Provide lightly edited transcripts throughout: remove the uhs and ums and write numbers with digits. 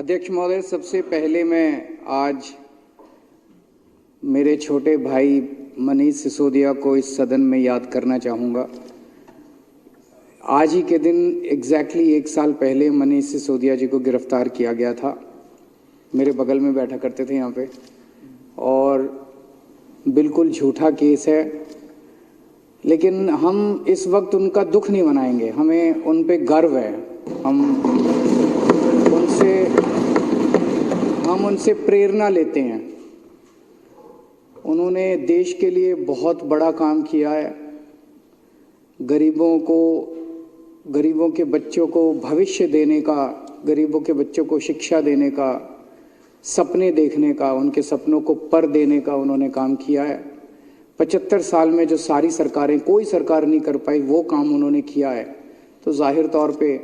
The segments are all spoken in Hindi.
अध्यक्ष महोदय, सबसे पहले मैं आज मेरे छोटे भाई मनीष सिसोदिया को इस सदन में याद करना चाहूँगा। आज ही के दिन एग्जैक्टली 1 साल पहले मनीष सिसोदिया जी को गिरफ्तार किया गया था। मेरे बगल में बैठा करते थे यहाँ पे, और बिल्कुल झूठा केस है, लेकिन हम इस वक्त उनका दुख नहीं मनाएंगे, हमें उन पे गर्व है। हम उनसे प्रेरणा लेते हैं। उन्होंने देश के लिए बहुत बड़ा काम किया है। गरीबों के बच्चों को भविष्य देने का, गरीबों के बच्चों को शिक्षा देने का, सपने देखने का, उनके सपनों को पर देने का उन्होंने काम किया है। 75 साल में जो सारी सरकारें, कोई सरकार नहीं कर पाई, वो काम उन्होंने किया है। तो जाहिर तौर पे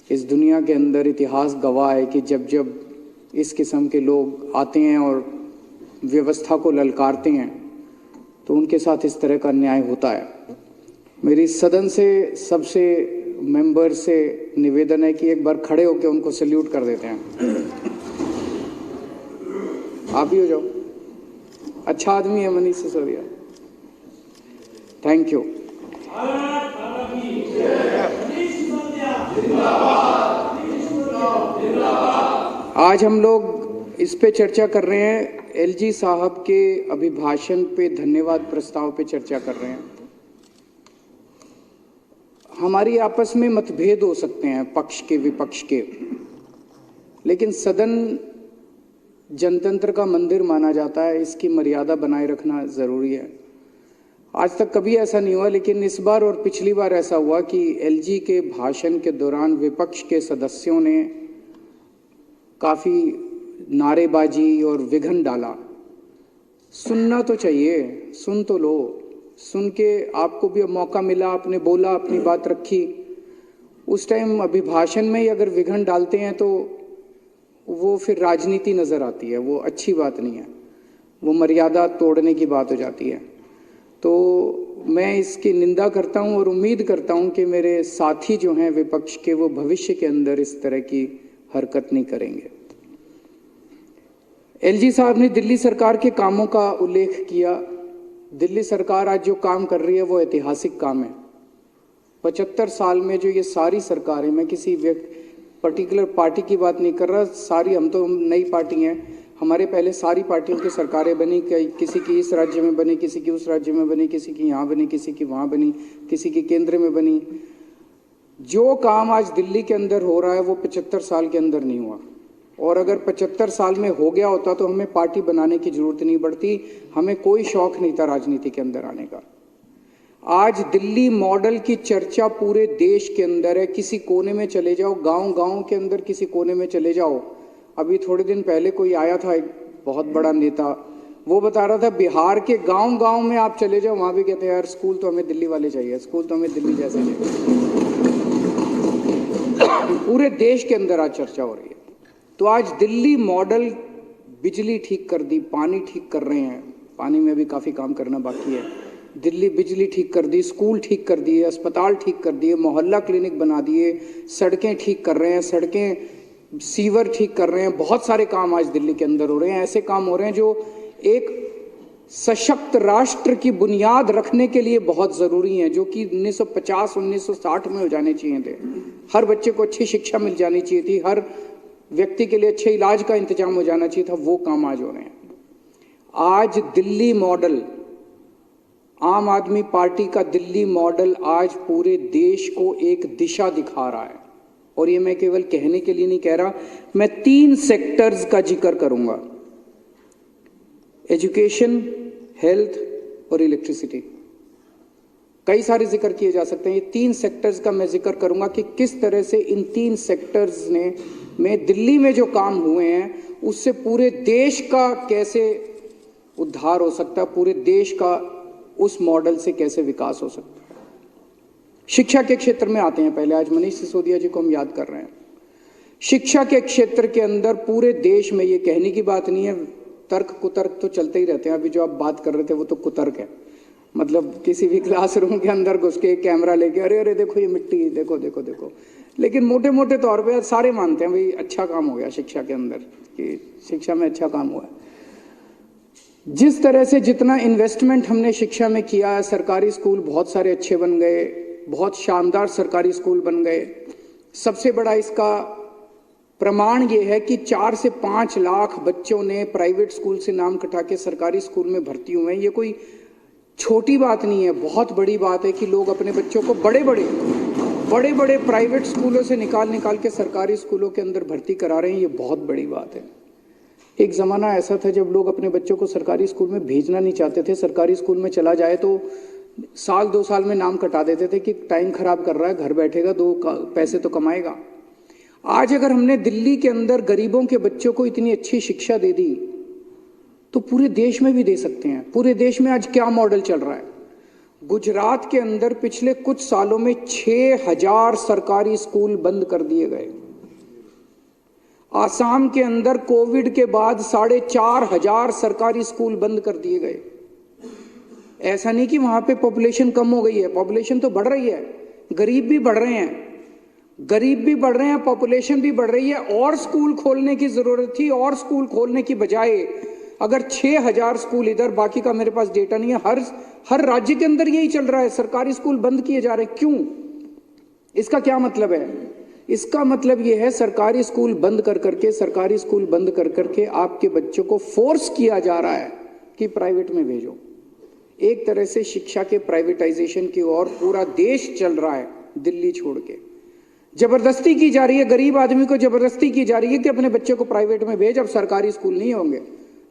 इस दुनिया के अंदर इतिहास गवाह है कि जब जब इस किस्म के लोग आते हैं और व्यवस्था को ललकारते हैं तो उनके साथ इस तरह का अन्याय होता है। मेरी सदन से सबसे मेंबर से निवेदन है कि एक बार खड़े होकर उनको सल्यूट कर देते हैं। आप भी हो जाओ। अच्छा आदमी है मनीष सिसोदिया। Thank you. आज हम लोग इस पे चर्चा कर रहे हैं, एलजी साहब के अभिभाषण पे धन्यवाद प्रस्ताव पे चर्चा कर रहे हैं। हमारी आपस में मतभेद हो सकते हैं, पक्ष के विपक्ष के, लेकिन सदन जनतंत्र का मंदिर माना जाता है, इसकी मर्यादा बनाए रखना जरूरी है। आज तक कभी ऐसा नहीं हुआ, लेकिन इस बार और पिछली बार ऐसा हुआ कि एलजी के भाषण के दौरान विपक्ष के सदस्यों ने काफी नारेबाजी और विघन डाला। सुनना तो चाहिए, सुन तो लो। सुन के आपको भी मौका मिला, आपने बोला, अपनी बात रखी। उस टाइम अभिभाषण में ही अगर विघन डालते हैं तो वो फिर राजनीति नजर आती है, वो अच्छी बात नहीं है, वो मर्यादा तोड़ने की बात हो जाती है। तो मैं इसकी निंदा करता हूं और उम्मीद करता हूं कि मेरे साथी जो हैं विपक्ष के, वो भविष्य के अंदर इस तरह की हरकत नहीं करेंगे। एलजी साहब ने दिल्ली सरकार के कामों का उल्लेख किया। दिल्ली सरकार आज जो काम कर रही है वो ऐतिहासिक काम है। 75 साल में जो ये सारी सरकारें, मैं किसी पर्टिकुलर पार्टी की बात नहीं कर रहा, सारी, हम तो नई पार्टी हैं, हमारे पहले सारी पार्टियों की सरकारें बनी, किसी की इस राज्य में बनी, किसी की उस राज्य में बनी, किसी की यहाँ बनी, किसी की वहाँ बनी, किसी की केंद्र में बनी। जो काम आज दिल्ली के अंदर हो रहा है वो 75 साल के अंदर नहीं हुआ, और अगर 75 साल में हो गया होता तो हमें पार्टी बनाने की जरूरत नहीं पड़ती, हमें कोई शौक नहीं था राजनीति के अंदर आने का। आज दिल्ली मॉडल की चर्चा पूरे देश के अंदर है। किसी कोने में चले जाओ, गांव के अंदर किसी कोने में चले जाओ। अभी थोड़े दिन पहले कोई आया था, एक बहुत बड़ा नेता, वो बता रहा था बिहार के गांव में आप चले जाओ, वहां भी कहते हैं यार स्कूल तो हमें दिल्ली वाले चाहिए, स्कूल तो हमें दिल्ली जैसे चाहिए। पूरे देश के अंदर आज चर्चा हो रही है। तो आज दिल्ली मॉडल, बिजली ठीक कर दी, पानी ठीक कर रहे हैं, पानी में भी काफी काम करना बाकी है। दिल्ली बिजली ठीक कर दी, स्कूल ठीक कर दिए, अस्पताल ठीक कर दिए, मोहल्ला क्लिनिक बना दिए, सड़कें ठीक कर रहे हैं, सड़कें सीवर ठीक कर रहे हैं। बहुत सारे काम आज दिल्ली के अंदर हो रहे हैं। ऐसे काम हो रहे हैं जो एक सशक्त राष्ट्र की बुनियाद रखने के लिए बहुत जरूरी हैं, जो कि 1950-1960 में हो जाने चाहिए थे। हर बच्चे को अच्छी शिक्षा मिल जानी चाहिए थी, हर व्यक्ति के लिए अच्छे इलाज का इंतजाम हो जाना चाहिए था। वो काम आज हो रहे हैं। आज दिल्ली मॉडल, आम आदमी पार्टी का दिल्ली मॉडल आज पूरे देश को एक दिशा दिखा रहा है। और ये मैं केवल कहने के लिए नहीं कह रहा, मैं 3 सेक्टर्स का जिक्र करूंगा, एजुकेशन, हेल्थ और इलेक्ट्रिसिटी। कई सारे जिक्र किए जा सकते हैं, ये 3 सेक्टर्स का मैं जिक्र करूंगा कि किस तरह से इन 3 सेक्टर्स में दिल्ली में जो काम हुए हैं उससे पूरे देश का कैसे उद्धार हो सकता है, पूरे देश का उस मॉडल से कैसे विकास हो सकता है। शिक्षा के क्षेत्र में आते हैं पहले। आज मनीष सिसोदिया जी को हम याद कर रहे हैं। शिक्षा के क्षेत्र के अंदर पूरे देश में, ये कहने की बात नहीं है, तर्क कुतर्क तो चलते ही रहते हैं। अभी जो आप बात कर रहे थे वो तो कुतर्क है। मतलब किसी भी क्लासरूम के अंदर घुस के कैमरा लेके अरे अरे देखो ये मिट्टी, देखो देखो देखो, लेकिन मोटे मोटे तौर पे सारे मानते हैं भाई अच्छा काम हो गया शिक्षा के अंदर, कि शिक्षा में अच्छा काम हुआ है। जिस तरह से जितना इन्वेस्टमेंट हमने शिक्षा में किया है, सरकारी स्कूल बहुत सारे अच्छे बन गए, बहुत शानदार सरकारी स्कूल बन गए। सबसे बड़ा इसका प्रमाण ये है कि 4 से 5 लाख बच्चों ने प्राइवेट स्कूल से नाम कटा के सरकारी स्कूल में भर्ती हुए हैं। ये कोई छोटी बात नहीं है, बहुत बड़ी बात है कि लोग अपने बच्चों को बड़े बड़े प्राइवेट स्कूलों से निकाल के सरकारी स्कूलों के अंदर भर्ती करा रहे हैं। ये बहुत बड़ी बात है। एक ज़माना ऐसा था जब लोग अपने बच्चों को सरकारी स्कूल में भेजना नहीं चाहते थे। सरकारी स्कूल में चला जाए तो साल 2 साल में नाम कटा देते थे कि टाइम खराब कर रहा है, घर बैठेगा 2 पैसे तो कमाएगा। आज अगर हमने दिल्ली के अंदर गरीबों के बच्चों को इतनी अच्छी शिक्षा दे दी तो पूरे देश में भी दे सकते हैं। पूरे देश में आज क्या मॉडल चल रहा है? गुजरात के अंदर पिछले कुछ सालों में 6000 सरकारी स्कूल बंद कर दिए गए। आसाम के अंदर कोविड के बाद 4500 सरकारी स्कूल बंद कर दिए गए। ऐसा नहीं कि वहां पे पॉपुलेशन कम हो गई है, पॉपुलेशन तो बढ़ रही है, गरीब भी बढ़ रहे हैं, पॉपुलेशन भी बढ़ रही है। और स्कूल खोलने की जरूरत थी, और स्कूल खोलने की बजाय अगर 6000 स्कूल इधर, बाकी का मेरे पास डेटा नहीं है, हर राज्य के अंदर यही चल रहा है, सरकारी स्कूल बंद किए जा रहे हैं। क्यों? इसका क्या मतलब है? इसका मतलब यह है सरकारी स्कूल बंद कर करके आपके बच्चों को फोर्स किया जा रहा है कि प्राइवेट में भेजो। एक तरह से शिक्षा के प्राइवेटाइजेशन की ओर पूरा देश चल रहा है, दिल्ली छोड़ के। जबरदस्ती की जा रही है, गरीब आदमी को जबरदस्ती की जा रही है कि अपने बच्चे को प्राइवेट में भेज। अब सरकारी स्कूल नहीं होंगे,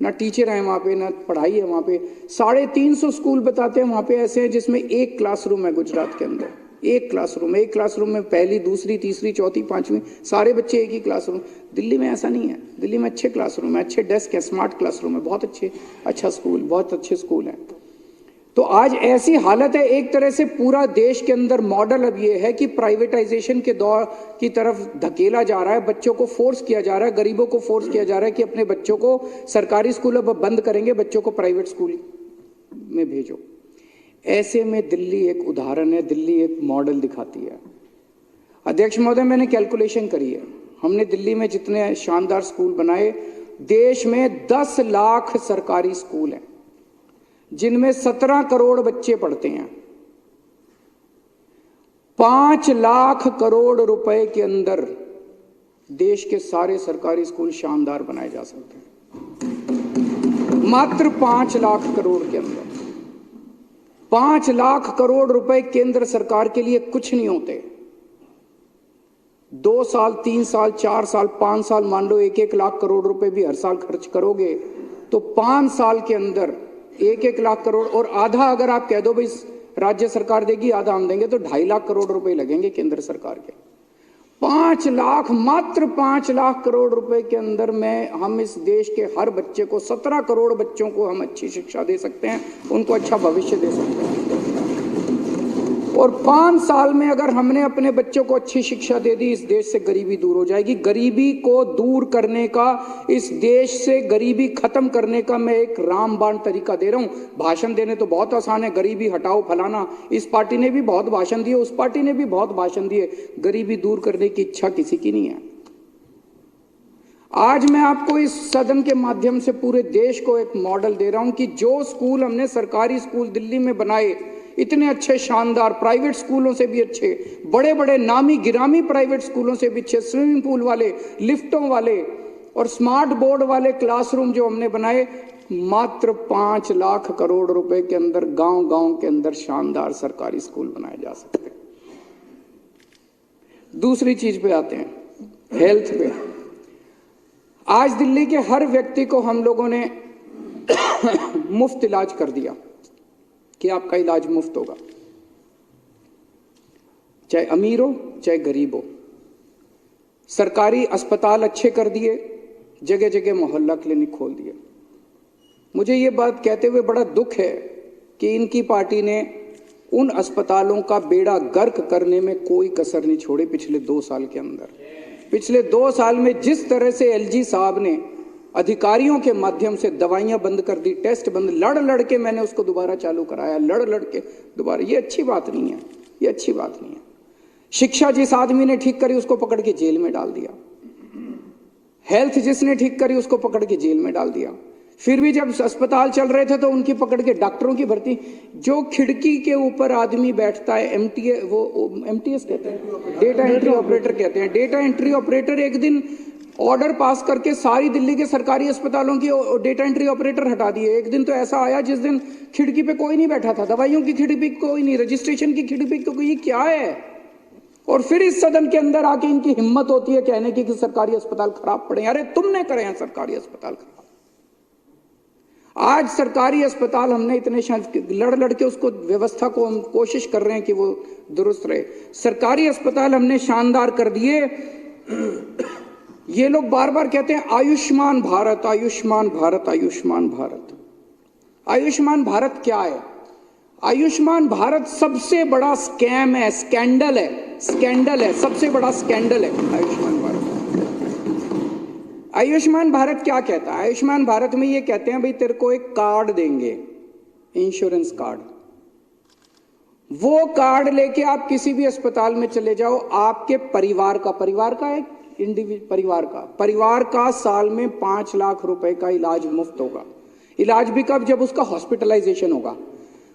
ना टीचर है वहां पे, ना पढ़ाई है वहां पे। 350 स्कूल बताते हैं वहां पे ऐसे हैं जिसमें 1 क्लासरूम है। गुजरात के अंदर 1 क्लासरूम में पहली, दूसरी, तीसरी, चौथी, 5वीं सारे बच्चे एक ही क्लासरूम। दिल्ली में ऐसा नहीं है। दिल्ली में अच्छे क्लासरूम है, अच्छे डेस्क है, स्मार्ट क्लासरूम है, बहुत अच्छे स्कूल हैं। तो आज ऐसी हालत है, एक तरह से पूरा देश के अंदर मॉडल अब ये है कि प्राइवेटाइजेशन के दौर की तरफ धकेला जा रहा है। बच्चों को फोर्स किया जा रहा है, गरीबों को फोर्स किया जा रहा है कि अपने बच्चों को सरकारी स्कूल अब बंद करेंगे, बच्चों को प्राइवेट स्कूल में भेजो। ऐसे में दिल्ली एक उदाहरण है, दिल्ली एक मॉडल दिखाती है। अध्यक्ष महोदय, मैंने कैलकुलेशन करी है, हमने दिल्ली में जितने शानदार स्कूल बनाए, देश में 10 लाख सरकारी स्कूल हैं जिनमें 17 करोड़ बच्चे पढ़ते हैं। 5 लाख करोड़ रुपए के अंदर देश के सारे सरकारी स्कूल शानदार बनाए जा सकते हैं। मात्र 5 लाख करोड़ के अंदर 5 लाख करोड़ रुपए केंद्र सरकार के लिए कुछ नहीं होते। 2 साल, 3 साल, 4 साल, 5 साल, मान लो 1-1 लाख करोड़ रुपए भी हर साल खर्च करोगे तो 5 साल के अंदर 1-1 लाख करोड़, और आधा अगर आप कह दो भाई राज्य सरकार देगी, आधा हम देंगे, तो 2.5 लाख करोड़ रुपए लगेंगे केंद्र सरकार के। 5 लाख, मात्र 5 लाख करोड़ रुपए के अंदर में हम इस देश के हर बच्चे को, 17 करोड़ बच्चों को हम अच्छी शिक्षा दे सकते हैं, उनको अच्छा भविष्य दे सकते हैं। और 5 साल में अगर हमने अपने बच्चों को अच्छी शिक्षा दे दी, इस देश से गरीबी दूर हो जाएगी। गरीबी को दूर करने का, इस देश से गरीबी खत्म करने का मैं एक रामबाण तरीका दे रहा हूं। भाषण देने तो बहुत आसान है, गरीबी हटाओ फलाना, इस पार्टी ने भी बहुत भाषण दिए, उस पार्टी ने भी बहुत भाषण दिए, गरीबी दूर करने की इच्छा किसी की नहीं है। आज मैं आपको इस सदन के माध्यम से पूरे देश को एक मॉडल दे रहा हूं कि जो स्कूल हमने सरकारी स्कूल दिल्ली में बनाए, इतने अच्छे शानदार, प्राइवेट स्कूलों से भी अच्छे, बड़े बड़े नामी गिरामी प्राइवेट स्कूलों से भी अच्छे, स्विमिंग पूल वाले, लिफ्टों वाले और स्मार्ट बोर्ड वाले क्लासरूम जो हमने बनाए, मात्र 5 लाख करोड़ रुपए के अंदर गांव-गांव के अंदर शानदार सरकारी स्कूल बनाए जा सकते हैं। दूसरी चीज पे आते हैं, हेल्थ पे। आज दिल्ली के हर व्यक्ति को हम लोगों ने मुफ्त इलाज कर दिया कि आपका इलाज मुफ्त होगा, चाहे अमीर हो चाहे गरीब हो। सरकारी अस्पताल अच्छे कर दिए, जगह जगह मोहल्ला क्लिनिक खोल दिए। मुझे ये बात कहते हुए बड़ा दुख है कि इनकी पार्टी ने उन अस्पतालों का बेड़ा गर्क करने में कोई कसर नहीं छोड़ी। पिछले 2 साल के अंदर, पिछले 2 साल में जिस तरह से एलजी साहब ने अधिकारियों के माध्यम से दवाइयां बंद कर दी, टेस्ट बंद, लड़ के मैंने उसको दोबारा चालू कराया, लड़ के दोबारा। ये अच्छी बात नहीं है, ये अच्छी बात नहीं है। शिक्षा जिस आदमी ने ठीक करी उसको पकड़ के जेल में डाल दिया, हेल्थ जिसने ठीक करी उसको पकड़ के जेल में डाल दिया। फिर भी जब अस्पताल चल रहे थे तो उनकी पकड़ के डॉक्टरों की भर्ती, जो खिड़की के ऊपर आदमी बैठता है एमटीएस कहते हैं, डेटा एंट्री ऑपरेटर कहते हैं, डेटा एंट्री ऑपरेटर एक दिन ऑर्डर पास करके सारी दिल्ली के सरकारी अस्पतालों की डेटा एंट्री ऑपरेटर हटा दिए। एक दिन तो ऐसा आया जिस दिन खिड़की पे कोई नहीं बैठा था, दवाइयों की खिड़की पे कोई नहीं, रजिस्ट्रेशन की खिड़की पे कोई, ये क्या है? और फिर इस सदन के अंदर आके इनकी हिम्मत होती है कहने की कि सरकारी अस्पताल खराब पड़े। अरे तुमने करे हैं सरकारी अस्पताल खराब। आज सरकारी अस्पताल हमने इतने लड़ के उसको व्यवस्था को हम कोशिश कर रहे हैं कि वो दुरुस्त रहे। सरकारी अस्पताल हमने शानदार कर दिए। ये लोग बार बार कहते हैं आयुष्मान भारत, आयुष्मान भारत, आयुष्मान भारत। आयुष्मान भारत क्या है? आयुष्मान भारत सबसे बड़ा स्कैम है, स्कैंडल है, स्कैंडल है, सबसे बड़ा स्कैंडल है आयुष्मान भारत। आयुष्मान भारत क्या कहता है? आयुष्मान भारत में ये कहते हैं भाई तेरे को एक कार्ड देंगे, इंश्योरेंस कार्ड। वो कार्ड लेके आप किसी भी अस्पताल में चले जाओ, आपके परिवार का एक परिवार का साल में 5 लाख रुपए का इलाज मुफ्त होगा। इलाज भी कब? जब उसका हॉस्पिटलाइजेशन होगा।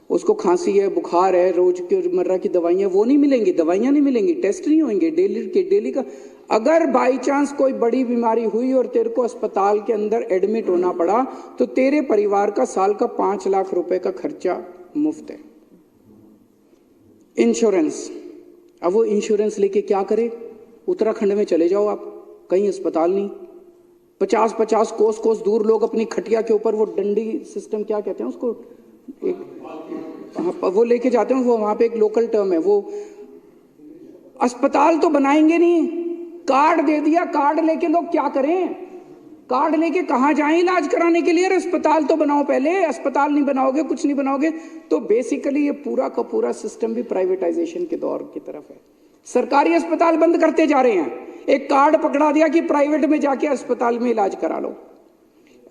उसको खांसी है, बुखार है, रोज की रोजमर्रा की दवाइयां वो नहीं मिलेंगी, दवाइयां नहीं मिलेंगी, टेस्ट नहीं होंगे डेली का। अगर बाई चांस कोई बड़ी बीमारी हुई और तेरे को अस्पताल के अंदर एडमिट होना पड़ा तो तेरे परिवार का साल का 5 लाख रुपए का खर्चा मुफ्त है। इंश्योरेंस, अब वो इंश्योरेंस लेके क्या करे? उत्तराखंड में चले जाओ आप, कहीं अस्पताल नहीं, 50-50 कोस दूर लोग अपनी खटिया के ऊपर वो डंडी सिस्टम क्या कहते हैं उसको, वो लेके जाते हैं। वो वहां पे एक लोकल टर्म है। वो अस्पताल तो बनाएंगे नहीं, कार्ड दे दिया, कार्ड लेके लोग क्या करें? कार्ड लेके कहां जाएं इलाज कराने के लिए? अरे अस्पताल तो बनाओ पहले। अस्पताल नहीं बनाओगे, कुछ नहीं बनाओगे तो बेसिकली ये पूरा का पूरा सिस्टम भी प्राइवेटाइजेशन के दौर की तरफ है। सरकारी अस्पताल बंद करते जा रहे हैं, एक कार्ड पकड़ा दिया कि प्राइवेट में जाके अस्पताल में इलाज करा लो।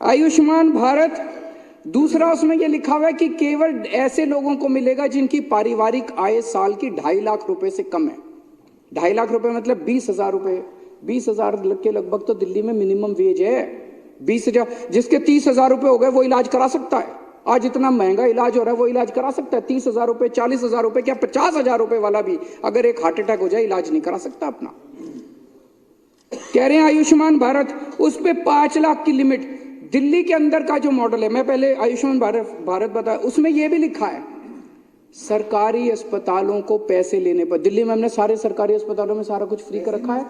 आयुष्मान भारत दूसरा, उसमें यह लिखा हुआ है कि केवल ऐसे लोगों को मिलेगा जिनकी पारिवारिक आय साल की 2.5 लाख रुपए से कम है। 2.5 लाख रुपए मतलब 20,000 रुपए, 20,000 के लगभग तो दिल्ली में मिनिमम वेज है। 20,000, जिसके 30,000 रुपए हो गए वो इलाज करा सकता है। आज इतना महंगा इलाज हो रहा है, वो इलाज करा सकता है। 30,000 रुपए, 40,000 रुपए, क्या 50,000 रुपए वाला भी अगर एक हार्ट अटैक हो जाए इलाज नहीं करा सकता अपना। कह रहे हैं आयुष्मान भारत, उस पे 5 लाख की लिमिट। दिल्ली के अंदर का जो मॉडल है, मैं पहले आयुष्मान भारत बताया, उसमें यह भी लिखा है सरकारी अस्पतालों को पैसे लेने पर। दिल्ली में हमने सारे सरकारी अस्पतालों में सारा कुछ फ्री कर रखा है,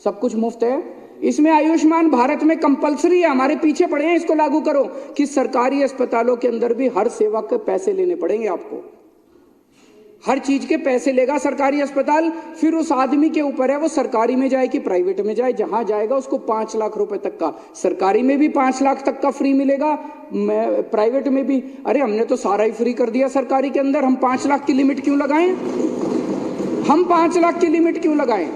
सब कुछ मुफ्त है। इसमें आयुष्मान भारत में कंपलसरी है, हमारे पीछे पड़े हैं इसको लागू करो कि सरकारी अस्पतालों के अंदर भी हर सेवा के पैसे लेने पड़ेंगे आपको। हर चीज के पैसे लेगा सरकारी अस्पताल। फिर उस आदमी के ऊपर है वो सरकारी में जाए कि प्राइवेट में जाए, जहां जाएगा उसको 5 लाख रुपए तक का, सरकारी में भी 5 लाख तक का फ्री मिलेगा, प्राइवेट में भी। अरे हमने तो सारा ही फ्री कर दिया सरकारी के अंदर, हम 5 लाख की लिमिट क्यों लगाएं? हम 5 लाख की लिमिट क्यों लगाएं?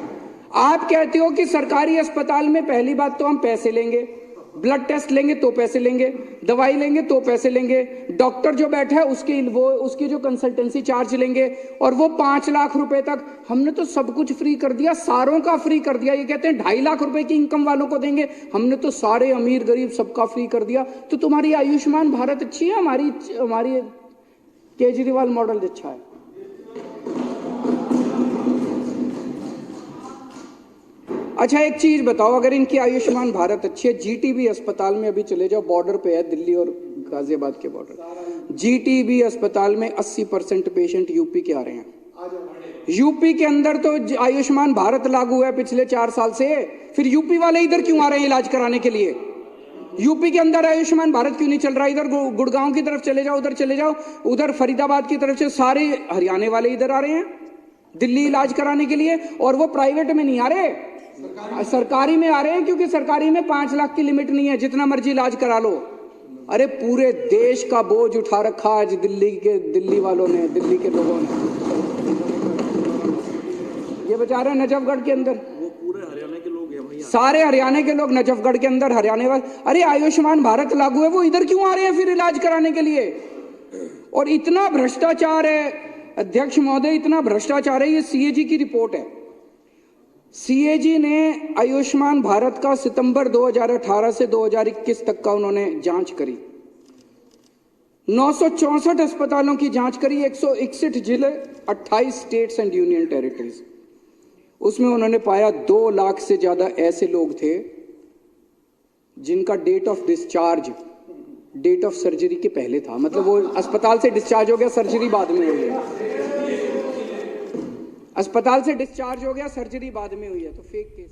आप कहते हो कि सरकारी अस्पताल में पहली बात तो हम पैसे लेंगे, ब्लड टेस्ट लेंगे तो पैसे लेंगे, दवाई लेंगे तो पैसे लेंगे, डॉक्टर जो बैठा है उसकी जो कंसल्टेंसी चार्ज लेंगे, और वो 5 लाख रुपए तक। हमने तो सब कुछ फ्री कर दिया, सारों का फ्री कर दिया। ये कहते हैं 2.5 लाख रुपए की इनकम वालों को देंगे, हमने तो सारे अमीर गरीब सबका फ्री कर दिया। तो तुम्हारी आयुष्मान भारत अच्छी है, हमारी केजरीवाल मॉडल अच्छा है। अच्छा एक चीज बताओ, अगर इनकी आयुष्मान भारत अच्छी है, जीटीबी अस्पताल में अभी चले जाओ, बॉर्डर पे है दिल्ली और गाजियाबाद के बॉर्डर, जीटीबी अस्पताल में 80% पेशेंट यूपी के आ रहे हैं। यूपी के अंदर तो आयुष्मान भारत लागू है पिछले 4 साल से, फिर यूपी वाले इधर क्यों आ रहे हैं इलाज कराने के लिए? यूपी के अंदर आयुष्मान भारत क्यों नहीं चल रहा? इधर गुड़गांव की तरफ चले जाओ, उधर चले जाओ, उधर फरीदाबाद की तरफ से सारे हरियाणा वाले इधर आ रहे हैं दिल्ली इलाज कराने के लिए, और वो प्राइवेट में नहीं आ रहे, सरकारी में आ रहे हैं, क्योंकि सरकारी में 5 लाख की लिमिट नहीं है, जितना मर्जी इलाज करा लो। अरे पूरे देश का बोझ उठा रखा आज दिल्ली वालों ने, दिल्ली के लोगों ने। ये बेचारे नजफगढ़ के अंदर वो पूरे हरियाणा के लोग हैं, सारे हरियाणा के लोग नजफगढ़ के अंदर हरियाणा वाले। अरे आयुष्मान भारत लागू है, वो इधर क्यों आ रहे हैं फिर इलाज कराने के लिए? और इतना भ्रष्टाचार है अध्यक्ष महोदय, इतना भ्रष्टाचार है। ये सीएजी की रिपोर्ट है, सीएजी ने आयुष्मान भारत का सितंबर 2018 से 2021 तक का उन्होंने जांच करी। 964 अस्पतालों की जांच करी, 161 जिले, 28 स्टेट्स एंड यूनियन टेरिटरीज। उसमें उन्होंने पाया 2 लाख से ज्यादा ऐसे लोग थे जिनका date of discharge date of surgery के पहले था। मतलब वो अस्पताल से डिस्चार्ज हो गया, सर्जरी बाद में हुई है। अस्पताल से डिस्चार्ज हो गया, सर्जरी बाद में हुई है, तो फेक केस।